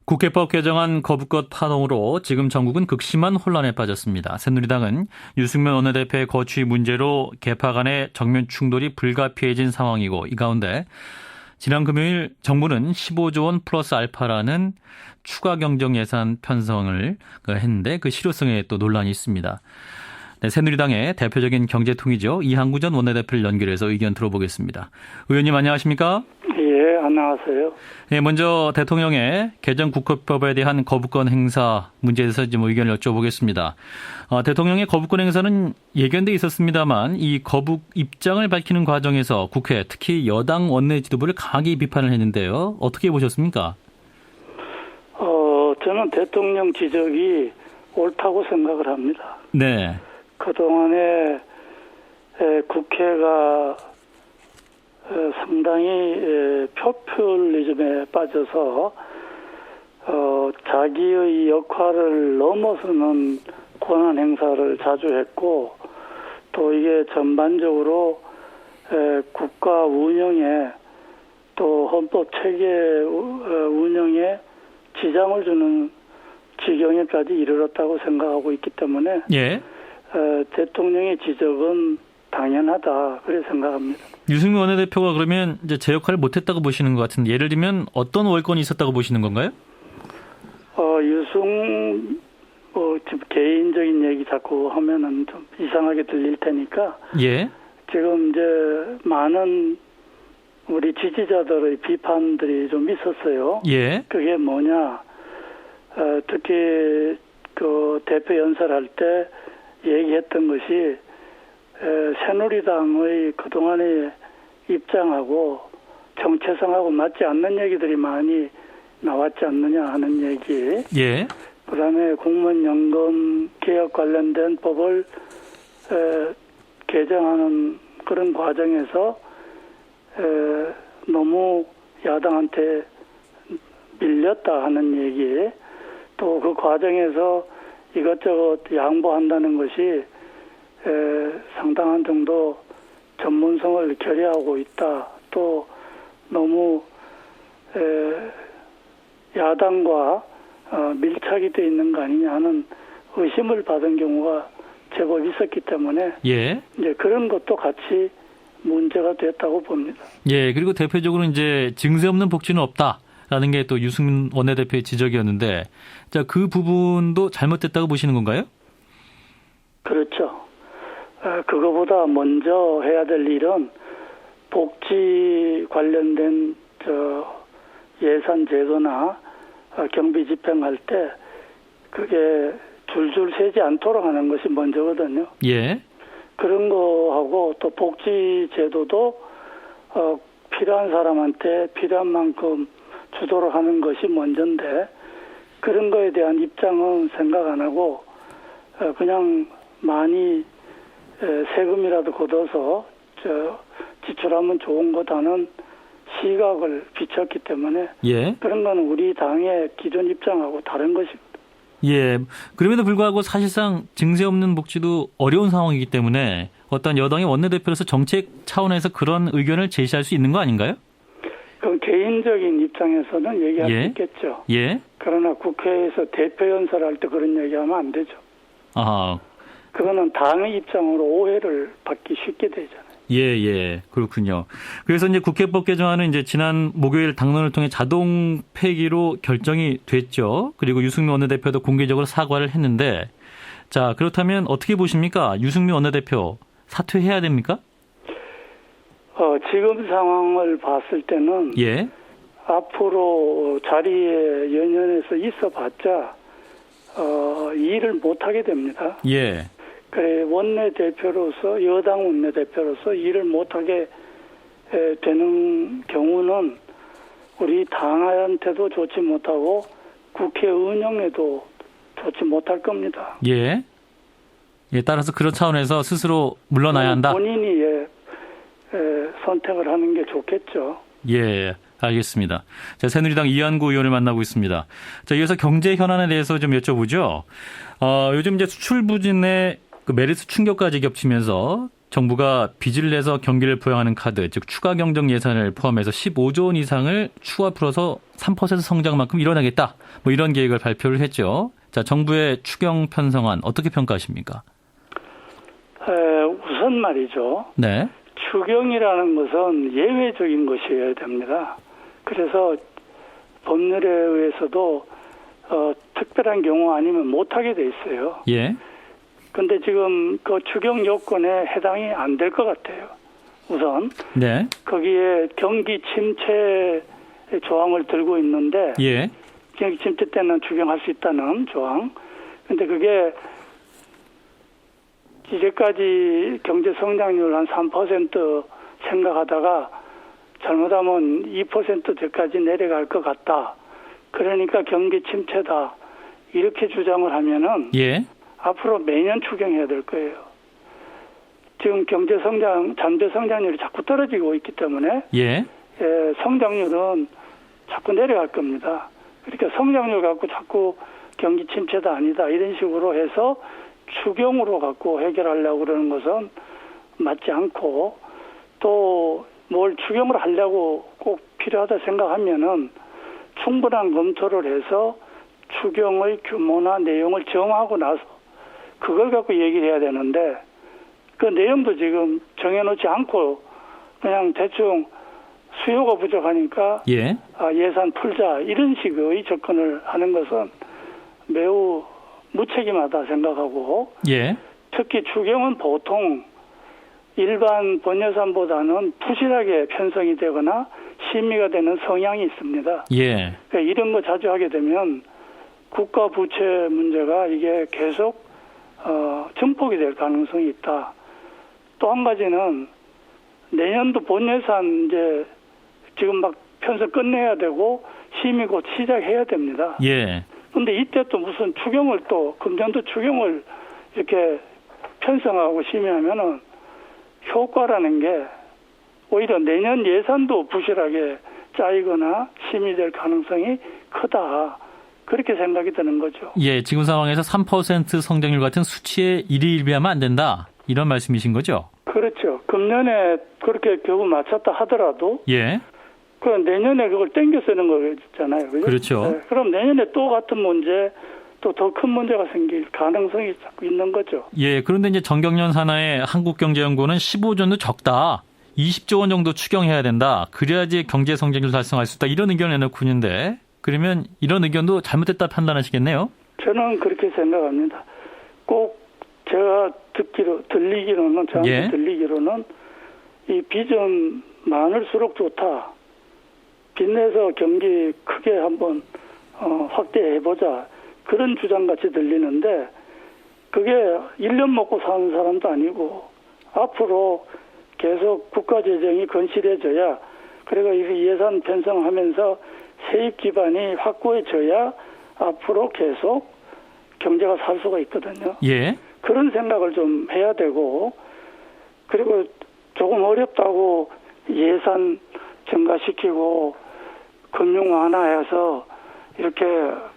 국회법 개정안 거부권 파동으로 지금 전국은 극심한 혼란에 빠졌습니다. 새누리당은 유승민 원내대표의 거취 문제로 개파 간의 정면 충돌이 불가피해진 상황이고, 이 가운데 지난 금요일 정부는 15조 원 플러스 알파라는 추가 경정 예산 편성을 했는데 그 실효성에 또 논란이 있습니다. 네, 새누리당의 대표적인 경제통이죠. 이한구 전 원내대표를 연결해서 의견 들어보겠습니다. 의원님 안녕하십니까? 예, 안녕하세요. 네, 먼저 대통령의 개정 국회법에 대한 거부권 행사 문제에 대해서 좀 의견을 여쭤보겠습니다. 대통령의 거부권 행사는 예견돼 있었습니다만 이 거부 입장을 밝히는 과정에서 국회, 특히 여당 원내 지도부를 강하게 비판을 했는데요. 어떻게 보셨습니까? 저는 대통령 지적이 옳다고 생각을 합니다. 네. 그동안에 국회가 상당히 포퓰리즘에 빠져서 자기의 역할을 넘어서는 권한 행사를 자주 했고, 또 이게 전반적으로 국가 운영에 또 헌법 체계 운영에 지장을 주는 지경에까지 이르렀다고 생각하고 있기 때문에 예. 대통령의 지적은 당연하다 그렇게 생각합니다. 유승민 원내대표가 그러면 이제 제 역할을 못했다고 보시는 것 같은데, 예를 들면 어떤 월권이 있었다고 보시는 건가요? 지금 개인적인 얘기 자꾸 하면은 좀 이상하게 들릴 테니까. 예. 지금 이제 많은 우리 지지자들의 비판들이 좀 있었어요. 예. 그게 뭐냐? 특히 그 대표 연설할 때 얘기했던 것이 새누리당의 그동안의 입장하고 정체성하고 맞지 않는 얘기들이 많이 나왔지 않느냐 하는 얘기. 예. 그다음에 공무원연금 개혁 관련된 법을 개정하는 그런 과정에서 너무 야당한테 밀렸다 하는 얘기. 또 그 과정에서 이것저것 양보한다는 것이 상당한 정도 전문성을 결여하고 있다. 또 너무 야당과 밀착이 돼 있는 거 아니냐 하는 의심을 받은 경우가 제법 있었기 때문에 예. 이제 그런 것도 같이 문제가 됐다고 봅니다. 예. 그리고 대표적으로 이제 증세 없는 복지는 없다라는 게 또 유승민 원내대표의 지적이었는데, 자, 그 부분도 잘못됐다고 보시는 건가요? 그렇죠. 그거보다 먼저 해야 될 일은 복지 관련된 예산 제도나 경비 집행할 때 그게 줄줄 새지 않도록 하는 것이 먼저거든요. 예. 그런 거하고 또 복지 제도도 필요한 사람한테 필요한 만큼 주도록 하는 것이 먼저인데, 그런 거에 대한 입장은 생각 안 하고 그냥 많이 세금이라도 걷어서 지출하면 좋은 거다는 시각을 비췄기 때문에 예. 그런 건 우리 당의 기존 입장하고 다른 것입니다. 예. 그럼에도 불구하고 사실상 증세 없는 복지도 어려운 상황이기 때문에 어떤 여당의 원내대표로서 정책 차원에서 그런 의견을 제시할 수 있는 거 아닌가요? 그건 개인적인 입장에서는 얘기할 수 있겠죠. 예. 그러나 국회에서 대표 연설할 때 그런 얘기하면 안 되죠. 아. 그거는 당의 입장으로 오해를 받기 쉽게 되잖아요. 예. 그렇군요. 그래서 이제 국회법 개정안은 이제 지난 목요일 당론을 통해 자동 폐기로 결정이 됐죠. 그리고 유승민 원내대표도 공개적으로 사과를 했는데, 자, 그렇다면 어떻게 보십니까? 유승민 원내대표 사퇴해야 됩니까? 지금 상황을 봤을 때는 예. 앞으로 자리에 연연해서 있어봤자 일을 못하게 됩니다. 예. 그래, 원내대표로서, 여당 원내대표로서 일을 못하게 되는 경우는 우리 당한테도 좋지 못하고 국회 운영에도 좋지 못할 겁니다. 예. 따라서 그런 차원에서 스스로 물러나야 한다. 본인이 선택을 하는 게 좋겠죠. 예. 알겠습니다. 자, 새누리당 이한구 의원을 만나고 있습니다. 자, 이어서 경제 현안에 대해서 좀 여쭤보죠. 요즘 이제 수출 부진의 그 메르스 충격까지 겹치면서 정부가 빚을 내서 경기를 부양하는 카드, 즉 추가 경정 예산을 포함해서 15조 원 이상을 추가 풀어서 3% 성장만큼 이뤄내겠다. 뭐 이런 계획을 발표를 했죠. 자, 정부의 추경 편성안 어떻게 평가하십니까? 우선 말이죠. 네. 추경이라는 것은 예외적인 것이어야 됩니다. 그래서 법률에 의해서도 특별한 경우 아니면 못하게 돼 있어요. 예. 근데 지금 그 추경 요건에 해당이 안 될 것 같아요. 우선 네. 거기에 경기 침체 조항을 들고 있는데 예. 경기 침체 때는 추경할 수 있다는 조항. 근데 그게 이제까지 경제 성장률 한 3% 생각하다가 잘못하면 2%대까지 내려갈 것 같다. 그러니까 경기 침체다. 이렇게 주장을 하면은 예. 앞으로 매년 추경해야 될 거예요. 지금 경제 성장, 잠재 성장률이 자꾸 떨어지고 있기 때문에 예. 성장률은 자꾸 내려갈 겁니다. 그러니까 성장률 갖고 자꾸 경기 침체다 아니다 이런 식으로 해서 추경으로 갖고 해결하려고 그러는 것은 맞지 않고 또 뭘 추경을 하려고 꼭 필요하다 생각하면은 충분한 검토를 해서 추경의 규모나 내용을 정하고 나서 그걸 갖고 얘기를 해야 되는데 그 내용도 지금 정해놓지 않고 그냥 대충 수요가 부족하니까 예. 예산 풀자 이런 식의 접근을 하는 것은 매우 무책임하다 생각하고 예. 특히 추경은 보통 일반 본예산보다는 부실하게 편성이 되거나 심의가 되는 성향이 있습니다. 예. 그러니까 이런 거 자주 하게 되면 국가 부채 문제가 이게 계속 증폭이 될 가능성이 있다. 또 한 가지는 내년도 본예산 이제 지금 막 편성 끝내야 되고 심의 곧 시작해야 됩니다. 예. 근데 이때 또 무슨 추경을 또 금년도 추경을 이렇게 편성하고 심의하면은 효과라는 게 오히려 내년 예산도 부실하게 짜이거나 심의될 가능성이 크다. 그렇게 생각이 드는 거죠. 예, 지금 상황에서 3% 성장률 같은 수치에 일희일비하면 안 된다. 이런 말씀이신 거죠? 그렇죠. 금년에 그렇게 겨우 맞췄다 하더라도 예. 그 내년에 그걸 땡겨 쓰는 거잖아요. 그죠? 그렇죠. 네, 그럼 내년에 또 같은 문제, 또 더 큰 문제가 생길 가능성이 자꾸 있는 거죠. 예, 그런데 이제 정경련 산하의 한국경제연구원은 15조는 적다. 20조 원 정도 추경해야 된다. 그래야지 경제 성장률 달성할 수 있다. 이런 의견을 내놓고 있는데 그러면 이런 의견도 잘못됐다 판단하시겠네요? 저는 그렇게 생각합니다. 꼭 제가 들리기로는 저한테 예. 들리기로는 이 빚은 많을수록 좋다. 빚내서 경기 크게 한번 확대해보자. 그런 주장같이 들리는데 그게 1년 먹고 사는 사람도 아니고 앞으로 계속 국가재정이 건실해져야 그리고 이 예산 편성하면서 세입 기반이 확고해져야 앞으로 계속 경제가 살 수가 있거든요. 예. 그런 생각을 좀 해야 되고 그리고 조금 어렵다고 예산 증가시키고 금융 완화해서 이렇게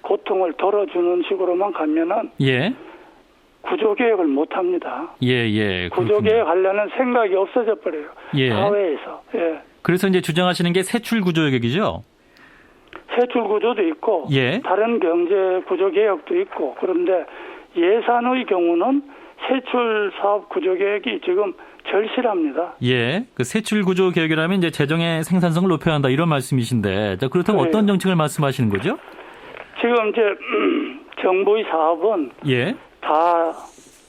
고통을 덜어주는 식으로만 가면은 예. 구조개혁을 못합니다. 예. 구조개혁 하려는 생각이 없어져 버려요. 예. 사회에서. 예. 그래서 이제 주장하시는 게 세출 구조개혁이죠? 세출 구조도 있고 예. 다른 경제 구조개혁도 있고 그런데 예산의 경우는 세출 사업 구조개혁이 지금 절실합니다. 예. 그 세출 구조 개혁이라면 이제 재정의 생산성을 높여야 한다 이런 말씀이신데, 자, 그렇다면 네. 어떤 정책을 말씀하시는 거죠? 지금 이제 정부의 사업은 예. 다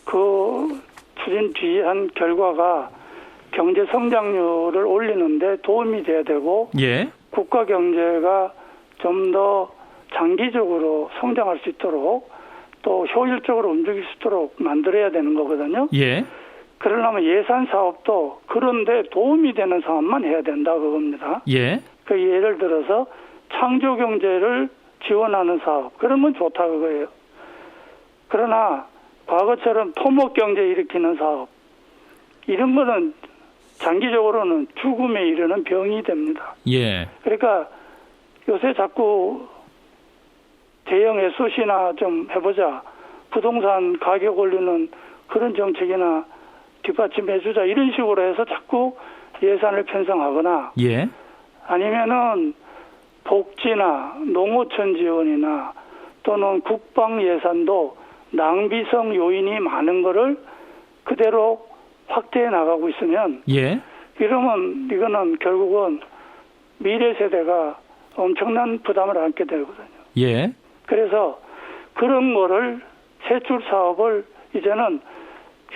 그 추진 뒤한 결과가 경제 성장률을 올리는데 도움이 돼야 되고 예. 국가 경제가 좀 더 장기적으로 성장할 수 있도록 또 효율적으로 움직일 수 있도록 만들어야 되는 거거든요. 예. 그러려면 예산 사업도 그런데 도움이 되는 사업만 해야 된다 그겁니다. 예. 그 예를 들어서 창조 경제를 지원하는 사업 그러면 좋다 그거예요. 그러나 과거처럼 토목 경제 일으키는 사업 이런 거는 장기적으로는 죽음에 이르는 병이 됩니다. 예. 그러니까 요새 자꾸 대형 SOC나 좀 해보자 부동산 가격 올리는 그런 정책이나 뒷받침해주자 이런 식으로 해서 자꾸 예산을 편성하거나 예. 아니면은 복지나 농어촌 지원이나 또는 국방 예산도 낭비성 요인이 많은 거를 그대로 확대해 나가고 있으면 예. 이러면 이거는 결국은 미래 세대가 엄청난 부담을 안게 되거든요. 예. 그래서 그런 거를 세출 사업을 이제는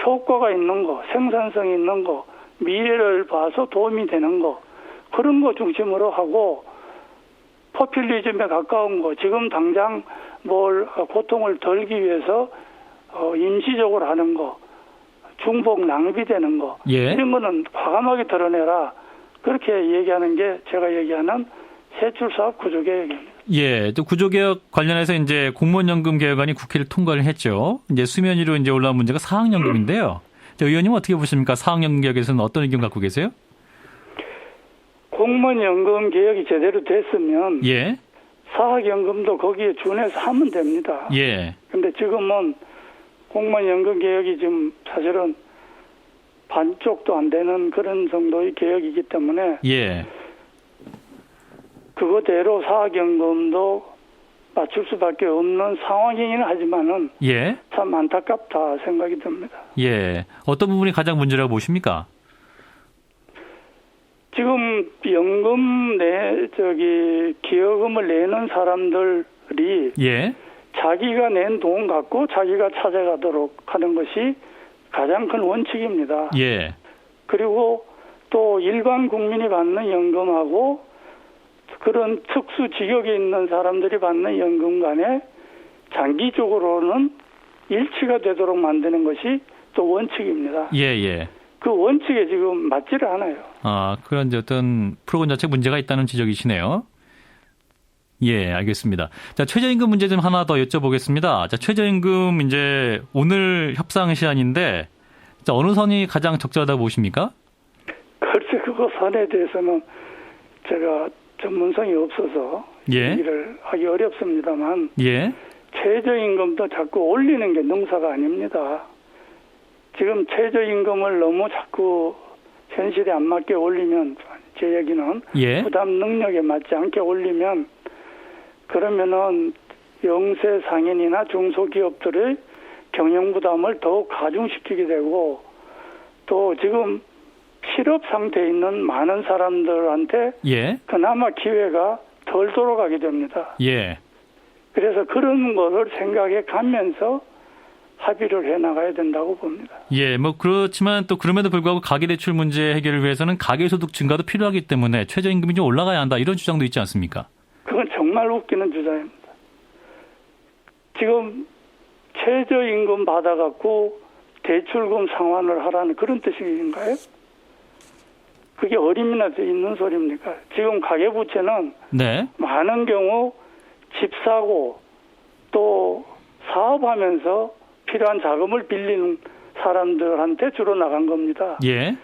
효과가 있는 거, 생산성 있는 거, 미래를 봐서 도움이 되는 거 그런 거 중심으로 하고 포퓰리즘에 가까운 거 지금 당장 뭘 고통을 덜기 위해서 임시적으로 하는 거 중복 낭비되는 거 예. 이런 거는 과감하게 드러내라 그렇게 얘기하는 게 제가 얘기하는 세출사업 구조개혁입니다. 예, 또 구조개혁 관련해서 이제 공무원연금 개혁안이 국회를 통과를 했죠. 이제 수면 위로 이제 올라온 문제가 사학연금인데요. 의원님 어떻게 보십니까? 사학연금 개혁에서는 어떤 의견 갖고 계세요? 공무원연금 개혁이 제대로 됐으면 예, 사학연금도 거기에 준해서 하면 됩니다. 예, 근데 지금은 공무원연금 개혁이 지금 사실은 반쪽도 안 되는 그런 정도의 개혁이기 때문에 예, 그거대로 사학연금도 맞출 수밖에 없는 상황이긴 하지만은 예, 참 안타깝다 생각이 듭니다. 예. 어떤 부분이 가장 문제라고 보십니까? 지금 연금 기여금을 내는 사람들이 예, 자기가 낸 돈 갖고 자기가 찾아가도록 하는 것이 가장 큰 원칙입니다. 예, 그리고 또 일반 국민이 받는 연금하고 그런 특수 직역에 있는 사람들이 받는 연금 간에 장기적으로는 일치가 되도록 만드는 것이 또 원칙입니다. 예, 예. 그 원칙에 지금 맞지를 않아요. 아, 그런 이제 어떤 프로그램 자체 문제가 있다는 지적이시네요. 예, 알겠습니다. 자, 최저임금 문제 좀 하나 더 여쭤보겠습니다. 자, 최저임금 이제 오늘 협상 시한인데, 자, 어느 선이 가장 적절하다고 보십니까? 글쎄, 그거 선에 대해서는 제가 전문성이 없어서 예. 얘기를 하기 어렵습니다만, 예, 최저임금도 자꾸 올리는 게 능사가 아닙니다. 지금 최저임금을 너무 자꾸 현실에 안 맞게 올리면, 제 얘기는 예, 부담 능력에 맞지 않게 올리면 그러면은 영세 상인이나 중소기업들의 경영 부담을 더욱 가중시키게 되고 또 지금 실업 상태에 있는 많은 사람들한테 예, 그나마 기회가 덜 돌아가게 됩니다. 예. 그래서 그런 거를 생각해 가면서 합의를 해 나가야 된다고 봅니다. 예, 뭐 그렇지만 또 그럼에도 불구하고 가계대출 문제 해결을 위해서는 가계소득 증가도 필요하기 때문에 최저임금이 좀 올라가야 한다 이런 주장도 있지 않습니까? 그건 정말 웃기는 주장입니다. 지금 최저임금 받아갖고 대출금 상환을 하라는 그런 뜻인가요? 그게 어림이나 있는 소리입니까? 지금 가계부채는 네, 많은 경우 집 사고 또 사업하면서 필요한 자금을 빌리는 사람들한테 주로 나간 겁니다. 예,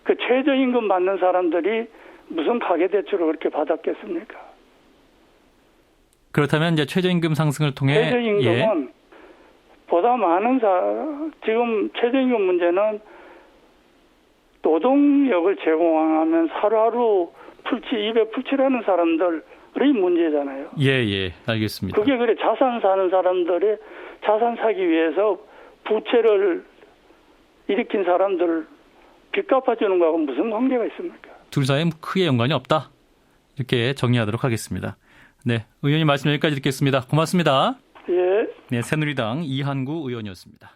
그 최저임금 받는 사람들이 무슨 가계대출을 그렇게 받았겠습니까? 그렇다면 이제 최저임금 상승을 통해 최저임금은 보다 많은 지금 최저임금 문제는 노동력을 제공하면 하루하루 입에 풀칠하는 사람들의 문제잖아요. 예, 예, 알겠습니다. 그게 그래 자산 사는 사람들의 자산 사기 위해서 부채를 일으킨 사람들을 빚 갚아주는 거하고 무슨 관계가 있습니까? 둘 사이에 크게 연관이 없다. 이렇게 정리하도록 하겠습니다. 네, 의원님 말씀 여기까지 듣겠습니다. 고맙습니다. 예. 네, 새누리당 이한구 의원이었습니다.